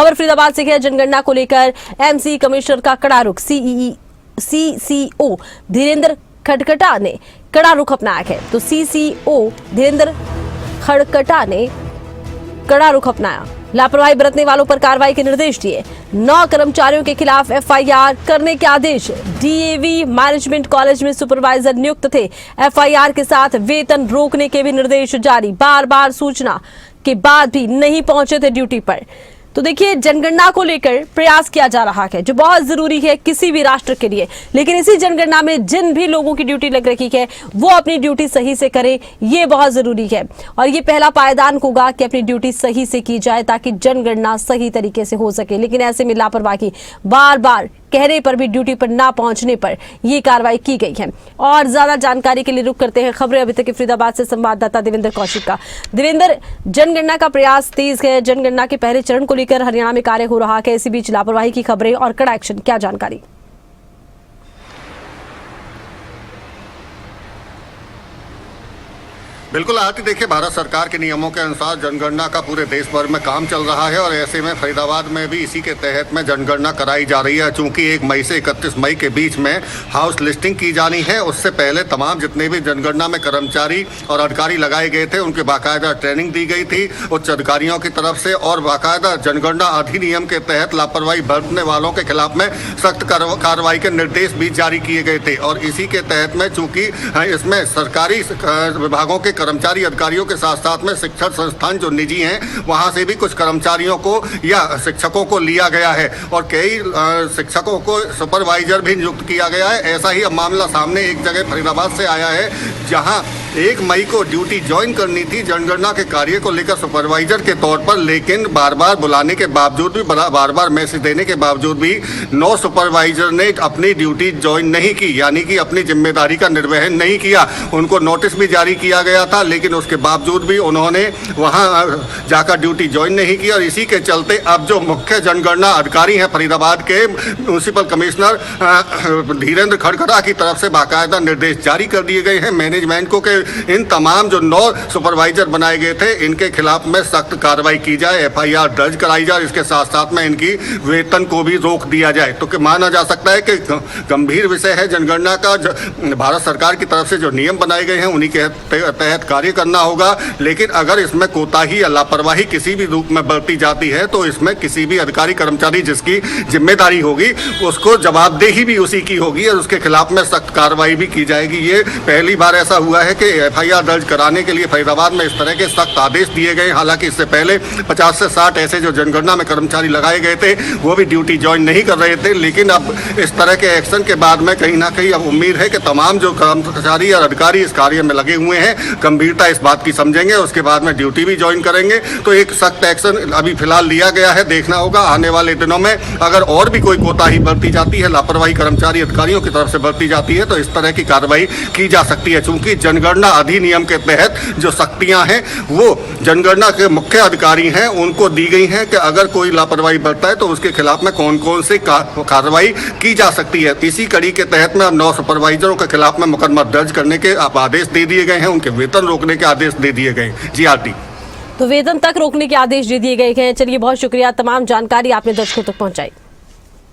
खबर फरीदाबाद से है। जनगणना को लेकर एमसी कमिश्नर का कड़ा रुख। सीसीओ धीरेन्द्र खड़कटा ने कड़ा रुख अपनाया है। तो सीसीओ धीरेन्द्र खड़कटा ने कड़ा रुख अपनाया, लापरवाही बरतने वालों पर कार्रवाई के निर्देश दिए। 9 कर्मचारियों के खिलाफ एफआईआर करने के आदेश। डीएवी मैनेजमेंट कॉलेज में सुपरवाइजर नियुक्त थे। एफआईआर के साथ वेतन रोकने के भी निर्देश जारी। बार बार सूचना के बाद भी नहीं पहुंचे थे ड्यूटी पर। तो देखिए, जनगणना को लेकर प्रयास किया जा रहा है, जो बहुत जरूरी है किसी भी राष्ट्र के लिए। लेकिन इसी जनगणना में जिन भी लोगों की ड्यूटी लग रही है वो अपनी ड्यूटी सही से करें, ये बहुत जरूरी है। और ये पहला पायदान होगा कि अपनी ड्यूटी सही से की जाए ताकि जनगणना सही तरीके से हो सके। लेकिन ऐसे में लापरवाही, बार बार कहने पर भी ड्यूटी पर ना पहुंचने पर ये कार्रवाई की गई है। और ज्यादा जानकारी के लिए रुक करते हैं खबरें अभी तक के फरीदाबाद से संवाददाता देवेंद्र कौशिक का। देवेंद्र, जनगणना का प्रयास तेज है। जनगणना के पहले चरण को लेकर हरियाणा में कार्य हो रहा है, इसी बीच लापरवाही की खबरें और कड़ा एक्शन, क्या जानकारी? बिल्कुल आरती, देखिए, भारत सरकार के नियमों के अनुसार जनगणना का पूरे देश भर में काम चल रहा है और ऐसे में फरीदाबाद में भी इसी के तहत में जनगणना कराई जा रही है। चूंकि 1 मई से 31 मई के बीच में हाउस लिस्टिंग की जानी है, उससे पहले तमाम जितने भी जनगणना में कर्मचारी और अधिकारी लगाए गए थे उनके बाकायदा ट्रेनिंग दी गई थी उच्च अधिकारियों की तरफ से, और बाकायदा जनगणना अधिनियम के तहत लापरवाही बरतने वालों के खिलाफ में सख्त कार्रवाई के निर्देश भी जारी किए गए थे। और इसी के तहत में चूंकि इसमें सरकारी विभागों के कर्मचारी अधिकारियों के साथ साथ में शिक्षण संस्थान जो निजी हैं वहां से भी कुछ कर्मचारियों को या शिक्षकों को लिया गया है और कई शिक्षकों को सुपरवाइजर भी नियुक्त किया गया है। ऐसा ही अब मामला सामने एक जगह फरीदाबाद से आया है, जहां 1 मई को ड्यूटी ज्वाइन करनी थी जनगणना के कार्य को लेकर सुपरवाइजर के तौर पर, लेकिन बार बार बुलाने के बावजूद भी, बार बार मैसेज देने के बावजूद भी 9 सुपरवाइजर ने अपनी ड्यूटी ज्वाइन नहीं की, यानी कि अपनी जिम्मेदारी का निर्वहन नहीं किया। उनको नोटिस भी जारी किया गया था, लेकिन उसके बावजूद भी उन्होंने वहां जाकर ड्यूटी ज्वाइन नहीं की। और इसी के चलते अब जो मुख्य जनगणना अधिकारी हैं फरीदाबाद के, म्यूनिसिपल कमिश्नर धीरेन्द्र खड़कटा की तरफ से बाकायदा निर्देश जारी कर दिए गए हैं मैनेजमेंट को कि इन तमाम जो 9 सुपरवाइजर बनाए गए थे इनके खिलाफ में सख्त कार्रवाई की जाए, एफआईआर दर्ज कराई जाए, इसके साथ साथ में इनकी वेतन को भी रोक दिया जाए। तो माना जा सकता है कि गंभीर विषय है जनगणना का। भारत सरकार की तरफ से जो नियम बनाए गए हैं उन्हीं के तहत कार्य करना होगा, लेकिन अगर इसमें कोताही या लापरवाही किसी भी रूप में बरती जाती है तो इसमें किसी भी अधिकारी कर्मचारी जिसकी जिम्मेदारी होगी उसको जवाबदेही भी उसी की होगी और उसके खिलाफ में सख्त कार्रवाई भी की जाएगी। ये पहली बार ऐसा हुआ है कि एफआईआर दर्ज कराने के लिए फरीदाबाद में इस तरह के सख्त आदेश दिए गए। हालांकि इससे पहले 50 से 60 ऐसे जो जनगणना में कर्मचारी लगाए गए थे वो भी ड्यूटी ज्वाइन नहीं कर रहे थे, लेकिन अब इस तरह के एक्शन के बाद में कहीं ना कहीं अब उम्मीद है कि तमाम जो कर्मचारी और अधिकारी इस कार्य में लगे हुए हैं गंभीरता इस बात की समझेंगे, उसके बाद में ड्यूटी भी ज्वाइन करेंगे। तो एक सख्त एक्शन अभी फिलहाल लिया गया है। देखना होगा आने वाले दिनों में अगर और भी कोई कोताही बरती जाती है, लापरवाही कर्मचारी अधिकारियों की तरफ से बरती जाती है तो इस तरह की कार्रवाई की जा सकती है। चूंकि जनगणना अधिनियम के तहत जो सख्तियां हैं वो जनगणना के मुख्य अधिकारी हैं उनको दी गई हैं कि अगर कोई लापरवाही बरता है तो उसके खिलाफ में कौन कौन सी कार्रवाई की जा सकती है। इसी कड़ी के तहत में अब 9 सुपरवाइजरों के खिलाफ में मुकदमा दर्ज करने के आदेश दे दिए गए हैं, उनके वेतन रोकने के आदेश दे दिए गए। जी आरती, तो वेतन तक रोकने के आदेश दे दिए गए हैं। चलिए, बहुत शुक्रिया, तमाम जानकारी आपने दर्शकों तक पहुंचाई।